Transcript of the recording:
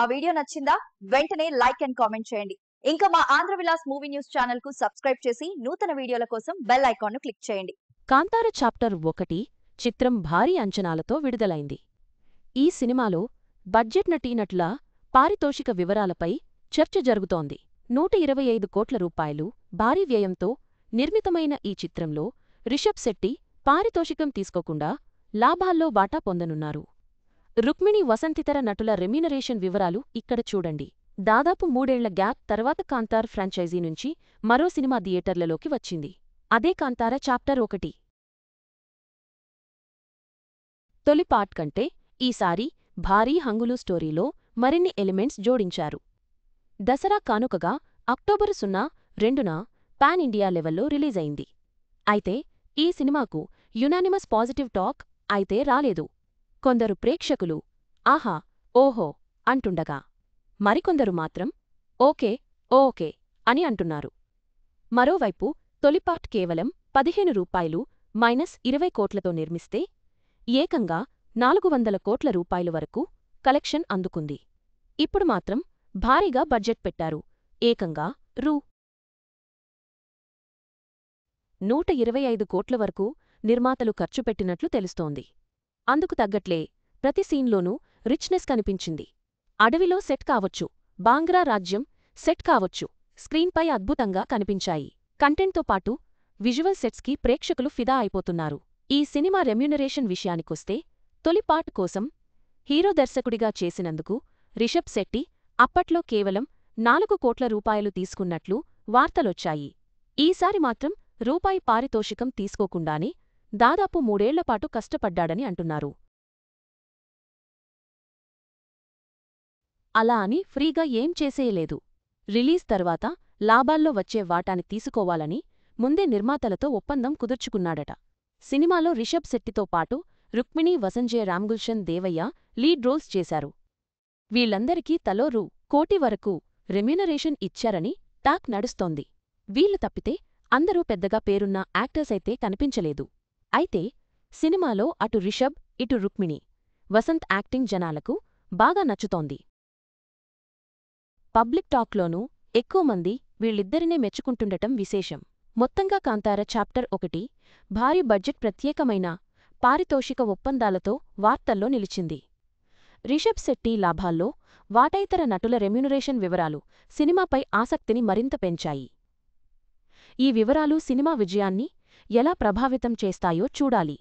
ఆ వీడియో నచ్చిందా? వెంటనే లైక్ అండ్ కామెంట్ చేయండి. ఇంకా మా Andhra Vilas movie news channel కు సబ్స్క్రైబ్ చేసి నూతన వీడియోల కోసం బెల్ ఐకాన్ ను క్లిక్ చేయండి. కాంతార చాప్టర్ 1 చిత్రం భారీ అంచనాలతో విడుదలైంది. ఈ సినిమాలో బడ్జెట్ నటీనటుల పారితోషిక వివరాలపై చర్చ జరుగుతోంది. 125 కోట్ల రూపాయలు భారీ వ్యయంతో నిర్మితమైన ఈ చిత్రంలో రిషబ్ శెట్టి పారితోషికం తీసుకోకుండా లాభాల్లో వాటా పొందనున్నారు. రుక్మిణి వసంతితర నటుల రెమ్యూనరేషన్ వివరాలు ఇక్కడ చూడండి. దాదాపు 3 ఏళ్ల గ్యాప్ తర్వాత కాంతార్ ఫ్రాంచైజీ నుంచి మరో సినిమా థియేటర్లలోకి వచ్చింది. అదే కాంతార చాప్టర్ 1. తొలి పార్ట్ కంటే ఈసారి భారీ హంగులు స్టోరీలో మరిన్ని ఎలిమెంట్స్ జోడించారు. దసరా కానుకగా అక్టోబరు 2న పాన్ ఇండియా లెవెల్లో రిలీజైంది. అయితే ఈ సినిమాకు యునానిమస్ పాజిటివ్ టాక్ అయితే రాలేదు. కొందరు ప్రేక్షకులు ఆహా ఓహో అంటుండగా మరికొందరు మాత్రం ఓకే ఓకే అని అంటున్నారు. మరోవైపు తొలిపార్ట్ కేవలం 15 రూపాయలు -20 కోట్లతో నిర్మిస్తే ఏకంగా 400 కోట్ల రూపాయలు వరకు కలెక్షన్ అందుకుంది. ఇప్పుడు మాత్రం భారీగా బడ్జెట్ పెట్టారు. ఏకంగా రూ. 125 కోట్ల వరకు నిర్మాతలు ఖర్చు పెట్టినట్లు తెలుస్తోంది. అందుకు తగ్గట్లే ప్రతి సీన్లోనూ రిచ్నెస్ కనిపించింది. అడవిలో సెట్ కావచ్చు, బాంగ్రా రాజ్యం సెట్ కావచ్చు, స్క్రీన్పై అద్భుతంగా కనిపించాయి. కంటెంట్తో పాటు విజువల్ సెట్స్కి ప్రేక్షకులు ఫిదా అయిపోతున్నారు. ఈ సినిమా రెమ్యూనరేషన్ విషయానికొస్తే తొలి పార్ట్ కోసం హీరో దర్శకుడిగా చేసినందుకు రిషబ్ శెట్టి అప్పట్లో కేవలం 4 కోట్ల రూపాయలు తీసుకున్నట్లు వార్తలొచ్చాయి. ఈసారి మాత్రం రూపాయి పారితోషికం తీసుకోకుండానే దాదాపు 3 ఏళ్లపాటు కష్టపడ్డాడని అంటున్నారు. అలా అని ఫ్రీగా ఏం చేసేయలేదు. రిలీజ్ తర్వాత లాభాల్లో వచ్చే వాటాని తీసుకోవాలని ముందే నిర్మాతలతో ఒప్పందం కుదుర్చుకున్నాడట. సినిమాలో రిషబ్ శెట్టితో పాటు రుక్మిణి వసంజయ్ రామ్గుల్షన్ దేవయ్య లీడ్ రోల్స్ చేశారు. వీళ్లందరికీ తలో రూ. 1 కోటి వరకు రెమ్యూనరేషన్ ఇచ్చారని టాక్ నడుస్తోంది. వీళ్లు తప్పితే అందరూ పెద్దగా పేరున్న యాక్టర్స్ అయితే కనిపించలేదు. అయితే సినిమాలో అటు రిషబ్ ఇటు రుక్మిణి వసంత్ యాక్టింగ్ జనాలకు బాగా నచ్చుతోంది. పబ్లిక్ టాక్లోనూ ఎక్కువ మంది వీళ్ళిద్దరినే మెచ్చుకుంటుండటం విశేషం. మొత్తంగా కాంతార చాప్టర్ 1 భారీ బడ్జెట్ ప్రత్యేకమైన పారితోషిక ఒప్పందాలతో వార్తల్లో నిలిచింది. రిషబ్ శెట్టి లాభాల్లో వాటైతర నటుల రెమ్యూనరేషన్ వివరాలు సినిమాపై ఆసక్తిని మరింత పెంచాయి. ఈ వివరాలు సినిమా విజయాన్ని ఎలా ప్రభావితం చేస్తాయో చూడాలి.